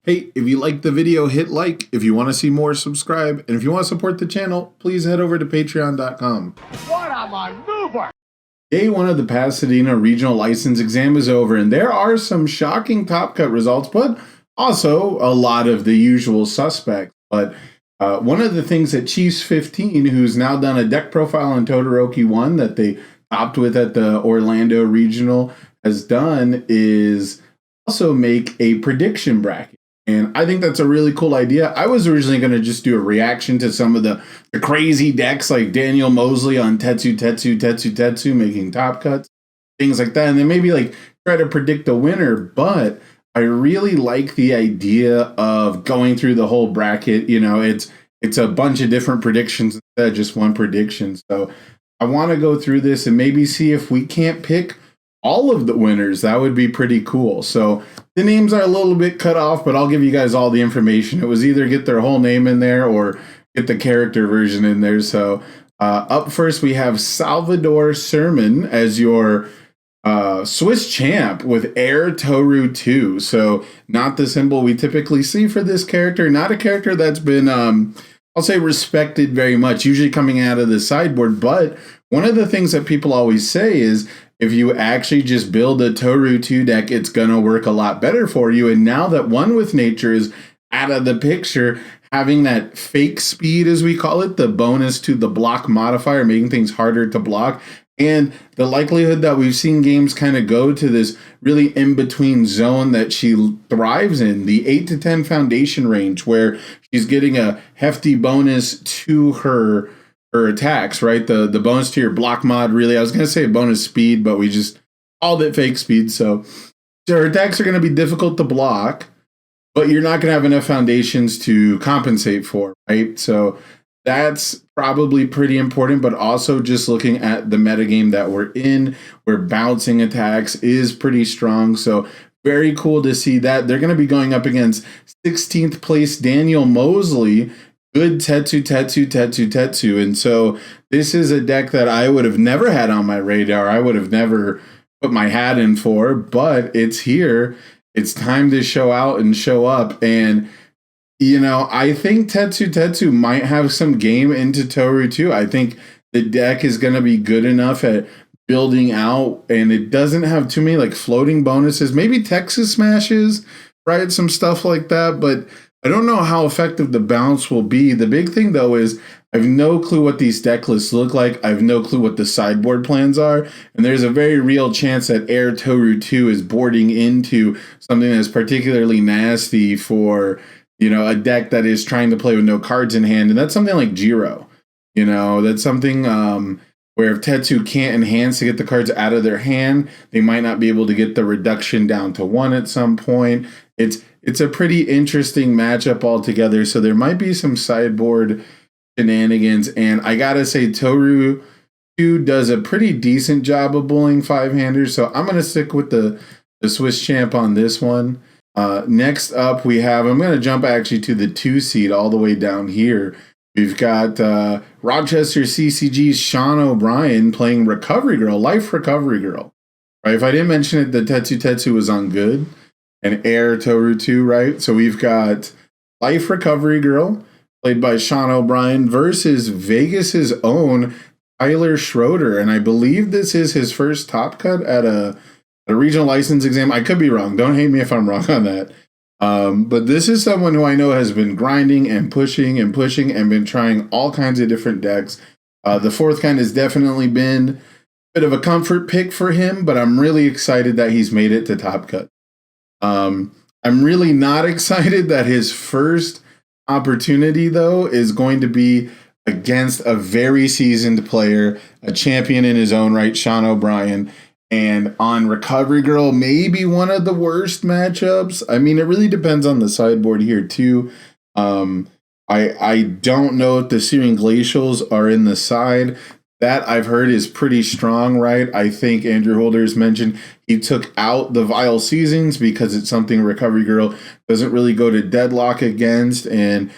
Hey, if you liked the video, hit like. If you want to see more, subscribe. And if you want to support the channel, please head over to patreon.com. What a maneuver! Day one of the Pasadena Regional License Exam is over, and there are some shocking Top Cut results, but also a lot of the usual suspects. But one of the things that Chiefs 15, who's now done a deck profile on Todoroki 1 that they topped with at the Orlando Regional, has done is also make a prediction bracket. And I think that's a really cool idea. I was originally going to just do a reaction to some of the crazy decks like Daniel Mosley on Tetsu, making top cuts, things like that. And then maybe like try to predict a winner. But I really like the idea of going through the whole bracket. You know, it's a bunch of different predictions instead of just one prediction. So I want to go through this and maybe see if we can't pick all of the winners. That would be pretty cool. So the names are a little bit cut off, but I'll give you guys all the information. It was either get their whole name in there or get the character version in there. So up first, we have Salvador Sermon as your Swiss champ with Air Toru 2. So not the symbol we typically see for this character. Not a character that's been, I'll say, respected very much, usually coming out of the sideboard. But one of the things that people always say is, if you actually just build a Toru 2 deck, it's going to work a lot better for you. And now that One with Nature is out of the picture, having that fake speed, as we call it, the bonus to the block modifier, making things harder to block, and the likelihood that we've seen games kind of go to this really in-between zone that she thrives in, the 8 to 10 foundation range, where she's getting a hefty bonus to her attacks, right? The bonus to your block mod, really. I was going to say bonus speed, but we just called it fake speed. So her attacks are going to be difficult to block, but you're not going to have enough foundations to compensate for, right? So that's probably pretty important, but also just looking at the metagame that we're in, where bouncing attacks is pretty strong. So very cool to see that. They're going to be going up against 16th place Daniel Mosley, good Tetsu. And so this is a deck that I would have never had on my radar. I would have never put my hat in for, but it's here. It's time to show out and show up. And, you know, I think Tetsu might have some game into Toru 2. I think the deck is going to be good enough at building out, and it doesn't have too many like floating bonuses. Maybe Texas Smashes, right? Some stuff like that, but I don't know how effective the bounce will be. The big thing, though, is I have no clue what these deck lists look like. I have no clue what the sideboard plans are. And there's a very real chance that Air Toru 2 is boarding into something that's particularly nasty for, you know, a deck that is trying to play with no cards in hand. And that's something like Jiro. You know, that's something where if Tetsu can't enhance to get the cards out of their hand, they might not be able to get the reduction down to 1 at some point. It's a pretty interesting matchup altogether, so there might be some sideboard shenanigans, and I gotta say Toru 2 does a pretty decent job of bullying 5-handers, so I'm gonna stick with the Swiss champ on this one. Next up, we have, I'm gonna jump actually to the 2 seed all the way down here. We've got Rochester CCG's Sean O'Brien playing Recovery Girl, Life Recovery Girl. Right? If I didn't mention it, the Tetsu was on good. And Air Toru 2, right? So we've got Life Recovery Girl, played by Sean O'Brien, versus Vegas's own Tyler Schroeder. And I believe this is his first top cut at a regional license exam. I could be wrong. Don't hate me if I'm wrong on that. But this is someone who I know has been grinding and pushing and been trying all kinds of different decks. The fourth kind has definitely been a bit of a comfort pick for him, but I'm really excited that he's made it to top cut. I'm really not excited that his first opportunity, though, is going to be against a very seasoned player, a champion in his own right, Sean O'Brien, and on Recovery Girl, maybe one of the worst matchups. I mean, it really depends on the sideboard here, too. I don't know if the Searing Glacials are in the side. That I've heard is pretty strong, right? I think Andrew Holders mentioned he took out the Vile Seasons because it's something Recovery Girl doesn't really go to deadlock against and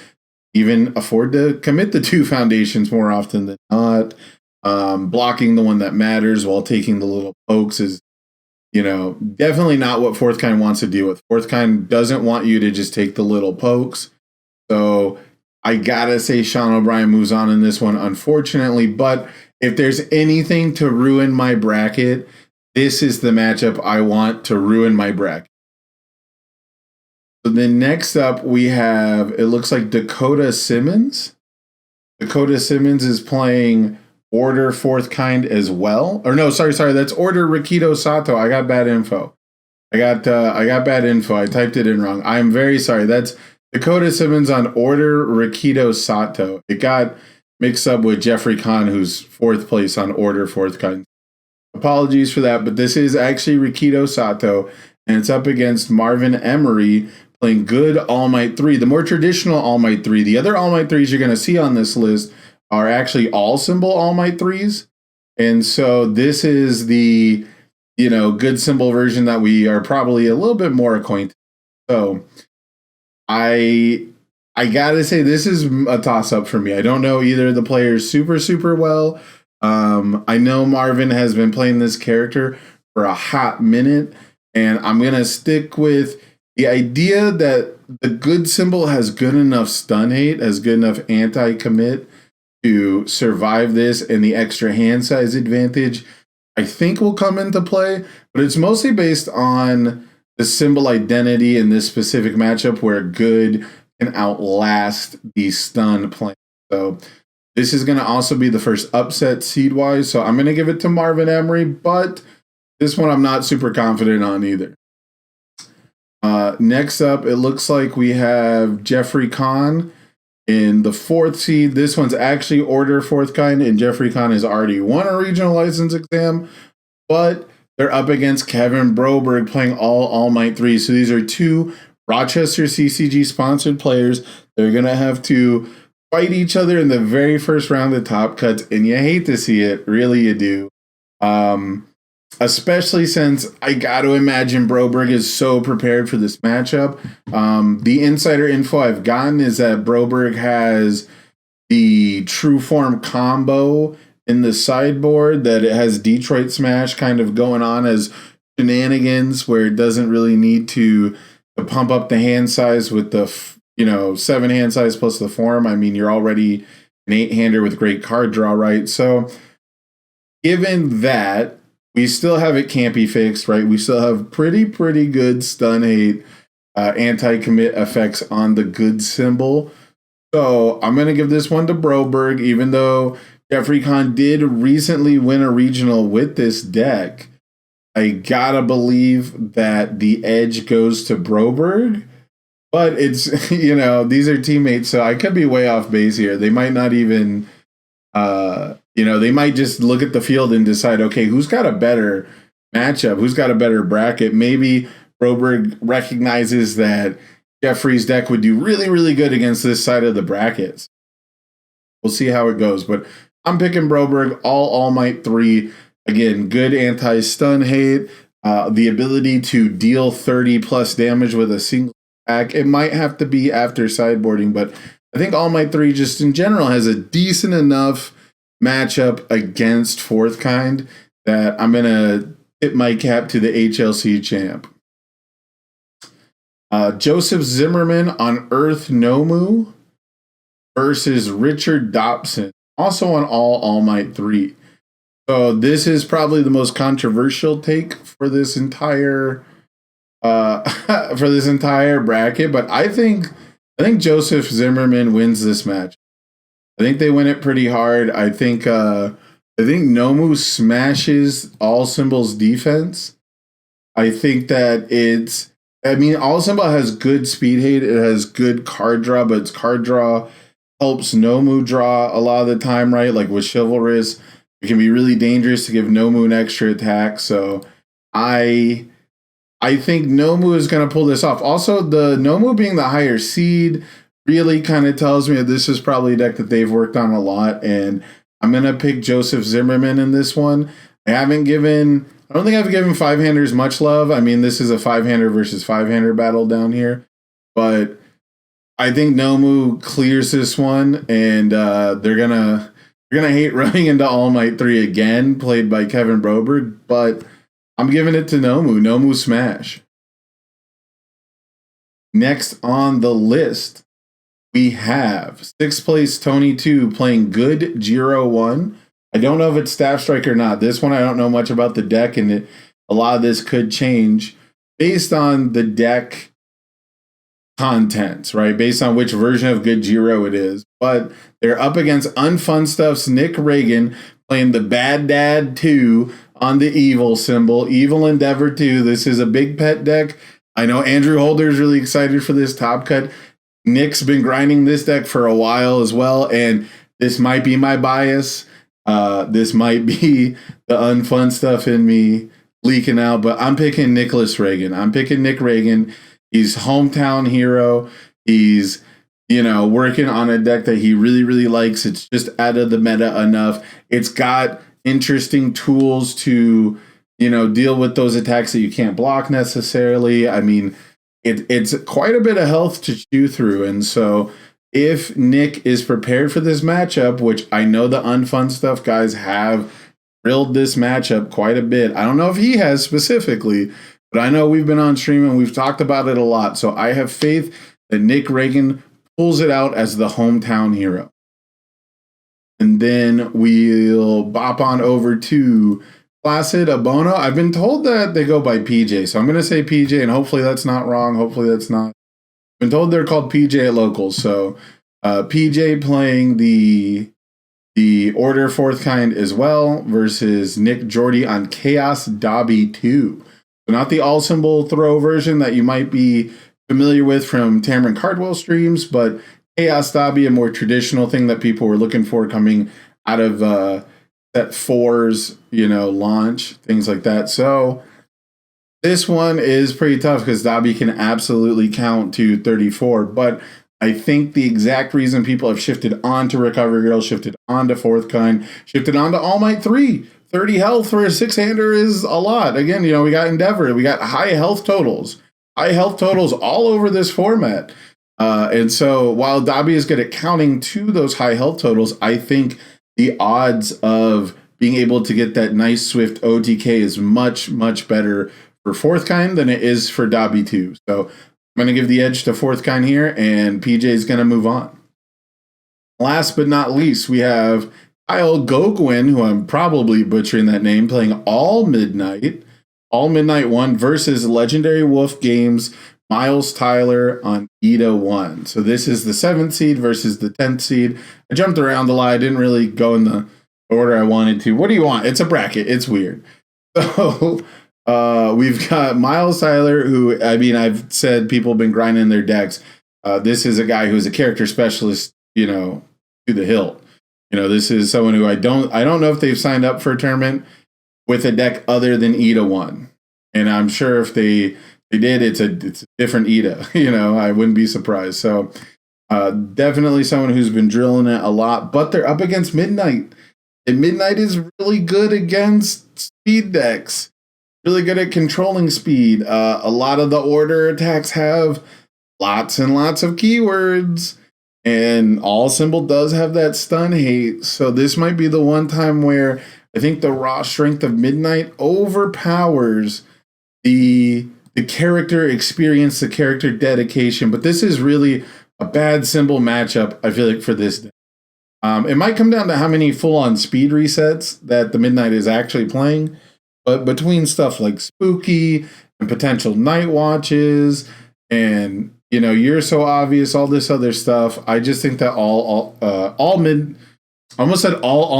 even afford to commit the 2 foundations more often than not. Blocking the one that matters while taking the little pokes is definitely not what fourth kind wants to deal with. Fourth kind doesn't want you to just take the little pokes. So I gotta say Sean O'Brien moves on in this one, unfortunately. But if there's anything to ruin my bracket, this is the matchup I want to ruin my bracket. So then next up we have, it looks like Dakota Simmons. Dakota Simmons is playing Order Fourth Kind as well. Or no, sorry, that's Order Rikito Sato. I got bad info. I got bad info. I typed it in wrong. I'm very sorry. That's Dakota Simmons on Order Rikito Sato. It got mixed up with Jeffrey Kahn, who's fourth place on Order Fourth Kind. Apologies for that, but this is actually Rikito Sato, and it's up against Marvin Emery playing good All Might 3, the more traditional All Might 3. The other All Might 3s you're going to see on this list are actually all symbol All Might 3s. And so this is the, good symbol version that we are probably a little bit more acquainted. So I got to say this is a toss-up for me. I don't know either of the players super well. I know Marvin has been playing this character for a hot minute, and I'm going to stick with the idea that the good symbol has good enough stun hate, has good enough anti-commit to survive this, and the extra hand size advantage I think will come into play, but it's mostly based on the symbol identity in this specific matchup where good can outlast the stun plan. So this is going to also be the first upset seed-wise, so I'm going to give it to Marvin Emery, but this one I'm not super confident on either. Next up, it looks like we have Jeffrey Kahn in the fourth seed. This one's actually Order Fourth Kind, and Jeffrey Kahn has already won a regional license exam, but they're up against Kevin Broberg playing All Might 3. So these are two Rochester CCG sponsored players. They're going to have to fight each other in the very first round of Top Cuts, and you hate to see it. Really, you do. Especially since I got to imagine Broberg is so prepared for this matchup. The insider info I've gotten is that Broberg has the True Form combo in the sideboard, that it has Detroit Smash kind of going on as shenanigans where it doesn't really need to pump up the hand size with the 7 hand size plus the form. I mean, you're already an 8-hander with great card draw, right? So given that, we still have it campy fixed, right? We still have pretty good stun hate anti-commit effects on the good symbol. So I'm going to give this one to Broberg, even though Jeffrey Kahn did recently win a regional with this deck. I gotta believe that the edge goes to Broberg, but it's, these are teammates, so I could be way off base here. They might not even, they might just look at the field and decide, okay, who's got a better matchup? Who's got a better bracket? Maybe Broberg recognizes that Jeffrey's deck would do really good against this side of the brackets. We'll see how it goes, but I'm picking Broberg, All Might 3. Again, good anti-stun hate, the ability to deal 30 plus damage with a single attack. It might have to be after sideboarding, but I think All Might 3 just in general has a decent enough matchup against Fourth Kind that I'm going to tip my cap to the HLC champ. Joseph Zimmerman on Earth Nomu versus Richard Dobson, also on All Might 3. So this is probably the most controversial take for this entire bracket, but I think Joseph Zimmerman wins this match. I think they win it pretty hard. I think Nomu smashes All Symbol's defense. I think that All Symbol has good speed hate. It has good card draw, but its card draw helps Nomu draw a lot of the time, right? Like with Chivalrous, it can be really dangerous to give Nomu an extra attack. So I think Nomu is going to pull this off. Also, the Nomu being the higher seed really kind of tells me that this is probably a deck that they've worked on a lot, and I'm going to pick Joseph Zimmerman in this one. I don't think I've given 5-handers much love. I mean, this is a 5-hander versus 5-hander battle down here, but I think Nomu clears this one, and they're gonna hate running into All Might 3 again, played by Kevin Broberg, but I'm giving it to Nomu. Nomu smash. Next on the list, we have 6th place Tony 2 playing Good Jiro 1. I don't know if it's Staff Strike or not. This one, I don't know much about the deck, and a lot of this could change based on the deck contents, right? Based on which version of Good Jiro it is. But they're up against Unfun Stuff's Nick Reagan playing the Bad Dad 2 on the Evil symbol. Evil Endeavor 2. This is a big pet deck. I know Andrew Holder is really excited for this top cut. Nick's been grinding this deck for a while as well, and this might be my bias. This might be the unfun stuff in me leaking out, but I'm picking Nicholas Reagan. I'm picking Nick Reagan. He's hometown hero. He's, working on a deck that he really, really likes. It's just out of the meta enough. It's got interesting tools to, deal with those attacks that you can't block necessarily. I mean, it's quite a bit of health to chew through. And so if Nick is prepared for this matchup, which I know the Unfun Stuff guys have drilled this matchup quite a bit. I don't know if he has specifically, but I know we've been on stream and we've talked about it a lot. So I have faith that Nick Reagan pulls it out as the hometown hero. And then we'll bop on over to Placid Abono. I've been told that they go by PJ, so I'm going to say PJ, and hopefully that's not wrong. Hopefully that's not. I've been told they're called PJ at locals. So PJ playing the Order 4th kind as well versus Nick Jordy on Chaos Dobby 2. So not the all symbol throw version that you might be familiar with from Tamron Cardwell streams, but Chaos Dobby, a more traditional thing that people were looking for coming out of set 4's, launch, things like that. So this one is pretty tough because Dobby can absolutely count to 34, but I think the exact reason people have shifted on to Recovery Girl, shifted on to 4th kind, shifted on to All Might 3. 30 health for a 6-hander is a lot. Again, we got Endeavor. We got high health totals. High health totals all over this format. And so while Dobby is good at counting to those high health totals, I think the odds of being able to get that nice swift OTK is much, much better for 4th kind than it is for Dobby 2. So I'm going to give the edge to 4th kind here, and PJ is going to move on. Last but not least, we have Kyle Gogwin, who I'm probably butchering that name, playing All Midnight 1 versus Legendary Wolf Games Miles Tyler on Ida 1. So this is the 7th seed versus the 10th seed. I jumped around a lot. I didn't really go in the order I wanted to. What do you want? It's a bracket. It's weird. So we've got Miles Tyler, who, I've said people have been grinding their decks. This is a guy who's a character specialist, to the hilt. This is someone who I don't know if they've signed up for a tournament with a deck other than Ida 1. And I'm sure if they did, it's a different Ida. I wouldn't be surprised. So definitely someone who's been drilling it a lot, but they're up against Midnight. And Midnight is really good against speed decks. Really good at controlling speed. A lot of the order attacks have lots and lots of keywords. And all symbol does have that stun hate. So this might be the one time where I think the raw strength of Midnight overpowers the character experience, the character dedication. But this is really a bad symbol matchup, I feel like, for this deck. It might come down to how many full-on speed resets that the Midnight is actually playing. But between stuff like Spooky and potential Night Watches and, You're So Obvious, all this other stuff, I just think that all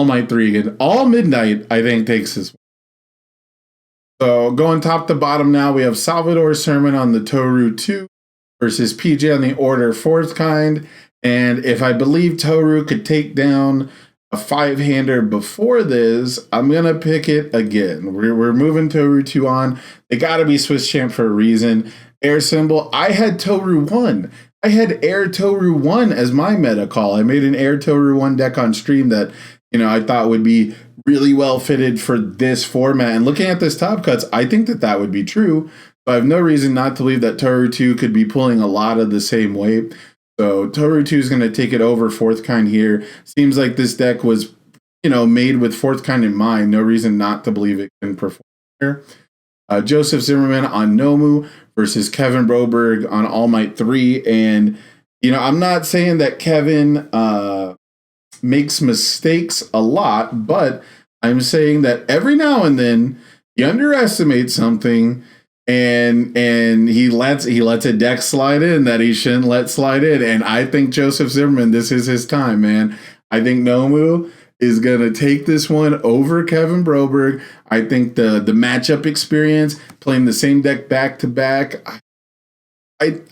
Might 3 again. All Midnight, I think, takes this one. So going top to bottom now, we have Salvador Sermon on the Toru 2 versus PJ on the Order 4th kind. And if I believe Toru could take down a 5-hander before this, I'm going to pick it again. We're moving Toru 2 on. They got to be Swiss champ for a reason. Air symbol. I had Toru 1. I had Air Toru 1 as my meta call. I made an Air Toru 1 deck on stream that, I thought would be really well fitted for this format. And looking at this top cuts, I think that would be true. But I have no reason not to believe that Toru 2 could be pulling a lot of the same weight. So Toru 2 is going to take it over 4th kind here. Seems like this deck was, made with 4th kind in mind. No reason not to believe it can perform here. Joseph Zimmerman on Nomu versus Kevin Broberg on All Might 3. And, I'm not saying that Kevin makes mistakes a lot, but I'm saying that every now and then he underestimates something and he lets a deck slide in that he shouldn't let slide in. And I think Joseph Zimmerman, this is his time, man. I think Nomu is going to take this one over Kevin Broberg. I think the matchup experience, playing the same deck back to back,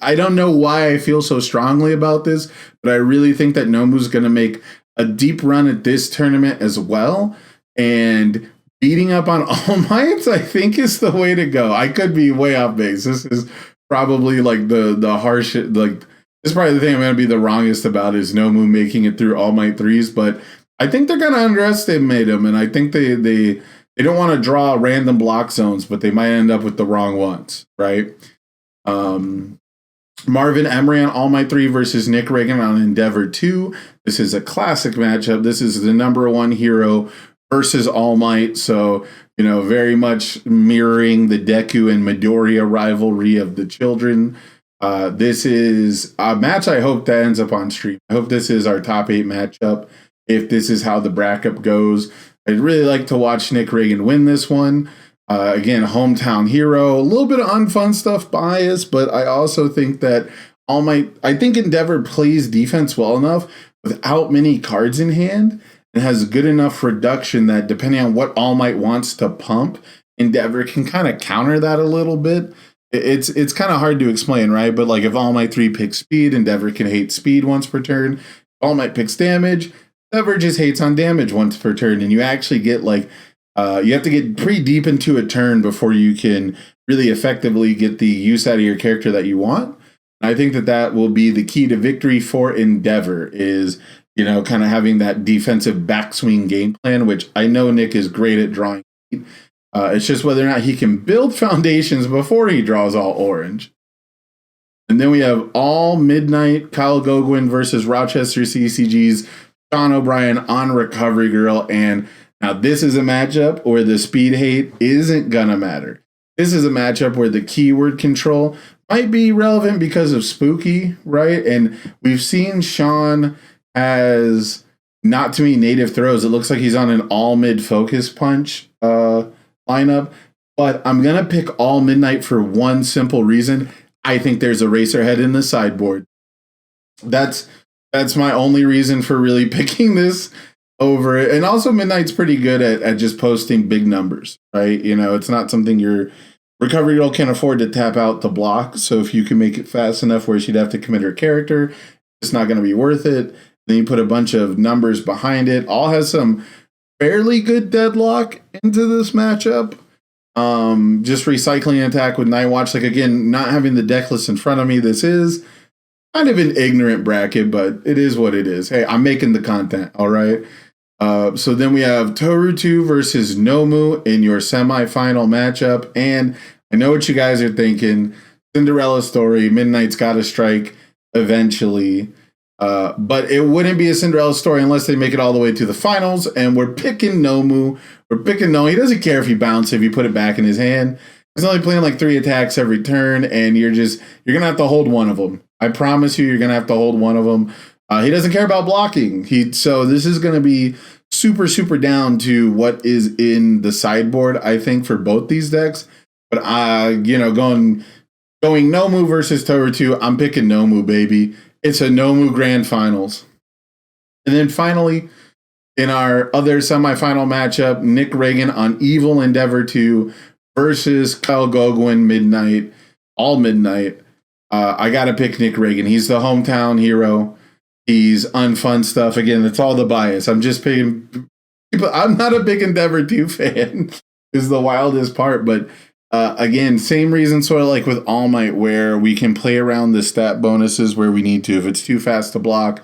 I don't know why I feel so strongly about this, but I really think that Nomu's going to make a deep run at this tournament as well. And beating up on All Might, I think, is the way to go. I could be way off base. This is probably like the harsh, like, this is probably the thing I'm going to be the wrongest about is Nomu making it through All Might 3s, but I think they're going to underestimate him, and I think they don't want to draw random block zones, but they might end up with the wrong ones, right? Marvin Emery on All Might 3 versus Nick Reagan on Endeavor 2. This is a classic matchup. This is the number one hero versus All Might, so, very much mirroring the Deku and Midoriya rivalry of the children. This is a match I hope that ends up on stream. I hope this is our top 8 matchup. If this is how the bracket goes, I'd really like to watch Nick Reagan win this one. Again, hometown hero, a little bit of unfun stuff bias, but I also think that I think Endeavor plays defense well enough without many cards in hand and has good enough reduction that depending on what All Might wants to pump, Endeavor can kind of counter that a little bit. It's kind of hard to explain, right? But like if All Might 3 picks speed, Endeavor can hate speed once per turn. If All Might picks damage, Endeavor just hates on damage once per turn, and you actually get you have to get pretty deep into a turn before you can really effectively get the use out of your character that you want. And I think that will be the key to victory for Endeavor is, kind of having that defensive backswing game plan, which I know Nick is great at drawing. It's just whether or not he can build foundations before he draws all orange. And then we have All Midnight, Kyle Gogwin versus Rochester CCG's Sean O'Brien on Recovery Girl. And now this is a matchup where the speed hate isn't gonna matter. This is a matchup where the keyword control might be relevant because of Spooky, right? And we've seen Sean has not too many native throws. It looks like he's on an all mid focus punch lineup, but I'm gonna pick All Midnight for one simple reason. I think there's a Racerhead in the sideboard. That's my only reason for really picking this over it. And also Midnight's pretty good at just posting big numbers, right? It's not something your Recovery Girl can afford to tap out the block. So if you can make it fast enough where she'd have to commit her character, it's not going to be worth it. Then you put a bunch of numbers behind it. All has some fairly good deadlock into this matchup. Just recycling an attack with Night Watch. Like, again, not having the deck list in front of me. This is kind of an ignorant bracket, but it is what it is. Hey, I'm making the content, all right? So then we have Toru 2 versus Nomu in your semifinal matchup. And I know what you guys are thinking. Cinderella story. Midnight's got to strike eventually. But it wouldn't be a Cinderella story unless they make it all the way to the finals. And we're picking Nomu. We're picking Nomu. He doesn't care if he bounces, if you put it back in his hand. He's only playing like 3 attacks every turn. And you're going to have to hold one of them. I promise you're going to have to hold one of them. He doesn't care about blocking. So this is going to be super, super down to what is in the sideboard, I think, for both these decks. But, going Nomu versus Toru 2, I'm picking Nomu, baby. It's a Nomu Grand Finals. And then finally, in our other semifinal matchup, Nick Reagan on Evil Endeavor 2 versus Kyle Gogwin Midnight, All Midnight. I got to pick Nick Reagan. He's the hometown hero. He's unfun stuff. Again, it's all the bias. I'm just picking people. I'm not a big Endeavor 2 fan, is the wildest part. But again, same reason sort of like with All Might, where we can play around the stat bonuses where we need to. If it's too fast to block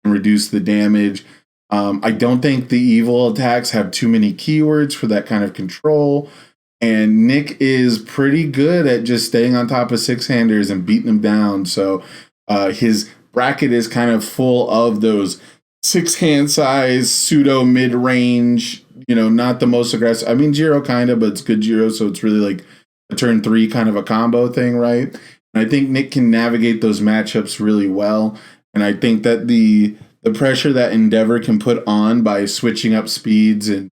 and reduce the damage. I don't think the evil attacks have too many keywords for that kind of control. And Nick is pretty good at just staying on top of 6-handers and beating them down. So his bracket is kind of full of those 6-hand size, pseudo mid-range, not the most aggressive. I mean, Jiro kind of, but it's good Jiro, so it's really like a turn 3 kind of a combo thing, right? And I think Nick can navigate those matchups really well. And I think that the pressure that Endeavor can put on by switching up speeds and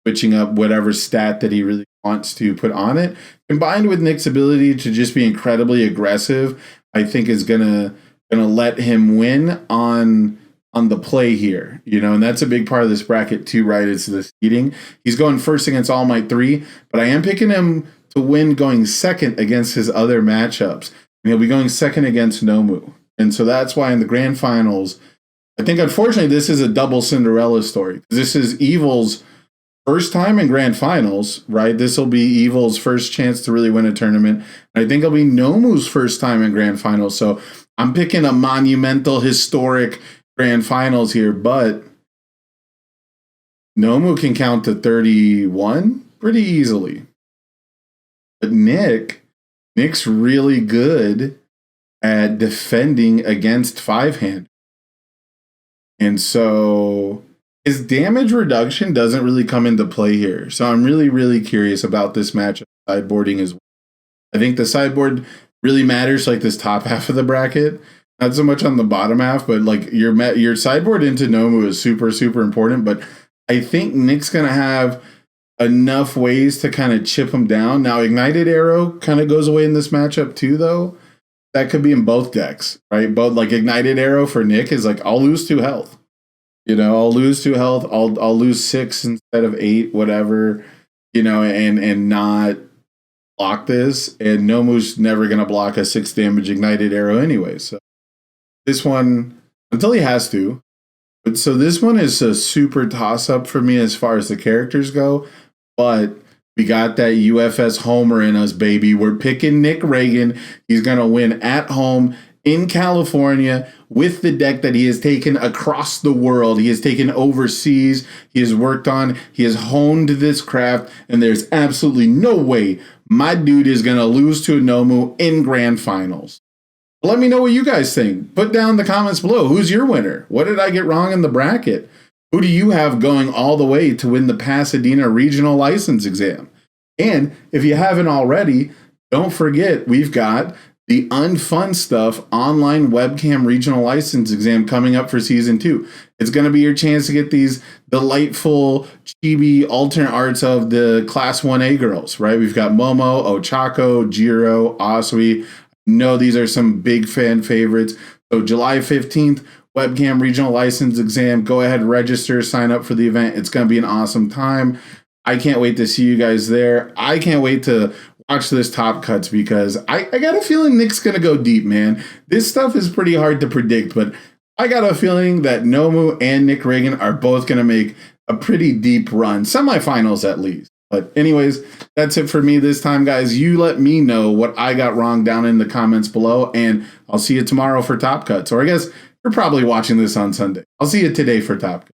switching up whatever stat that he really wants to put on it, combined with Nick's ability to just be incredibly aggressive, I think is gonna let him win on the play here, and that's a big part of this bracket too, right? Is the seeding. He's going first against All Might 3, but I am picking him to win going second against his other matchups. And he'll be going second against Nomu. And so that's why in the grand finals, I think unfortunately this is a double Cinderella story. This is Evil's first time in grand finals, right? This will be Evil's first chance to really win a tournament. And I think it'll be Nomu's first time in grand finals. So I'm picking a monumental, historic grand finals here, but Nomu can count to 31 pretty easily. But Nick's really good at defending against 5-hand. And so his damage reduction doesn't really come into play here. So I'm really, really curious about this matchup sideboarding as well. I think the sideboard really matters, like this top half of the bracket. Not so much on the bottom half, but like your sideboard into Nomu is super, super important. But I think Nick's going to have enough ways to kind of chip him down. Now, Ignited Arrow kind of goes away in this matchup too, though. That could be in both decks, right? Both, like Ignited Arrow for Nick is like, I'll lose 2 health. I'll lose 2 health. I'll lose 6 instead of 8, whatever, and not block this. And Nomu's never going to block a 6 damage Ignited Arrow anyway. So this one, until he has to. But so this one is a super toss-up for me as far as the characters go. But we got that UFS homer in us, baby. We're picking Nick Reagan. He's going to win at home in California with the deck that he has taken across the world. He has taken overseas. He has worked on. He has honed this craft. And there's absolutely no way my dude is going to lose to a Nomu in grand finals. Let me know what you guys think. Put down in the comments below. Who's your winner? What did I get wrong in the bracket? Who do you have going all the way to win the Pasadena Regional License Exam? And if you haven't already, don't forget we've got the Unfun Stuff online webcam regional license exam coming up for season 2. It's going to be your chance to get these delightful chibi alternate arts of the Class 1A girls, right? We've got Momo, Ochako, Jiro, Asui. No, these are some big fan favorites. So July 15th, webcam regional license exam. Go ahead, register, sign up for the event. It's going to be an awesome time. I can't wait to see you guys there. I can't wait to watch this top cuts because I got a feeling Nick's going to go deep, man. This stuff is pretty hard to predict, but I got a feeling that Nomu and Nick Reagan are both going to make a pretty deep run, semifinals at least. But anyways, that's it for me this time, guys. You let me know what I got wrong down in the comments below, and I'll see you tomorrow for top cuts. Or I guess you're probably watching this on Sunday. I'll see you today for top cuts.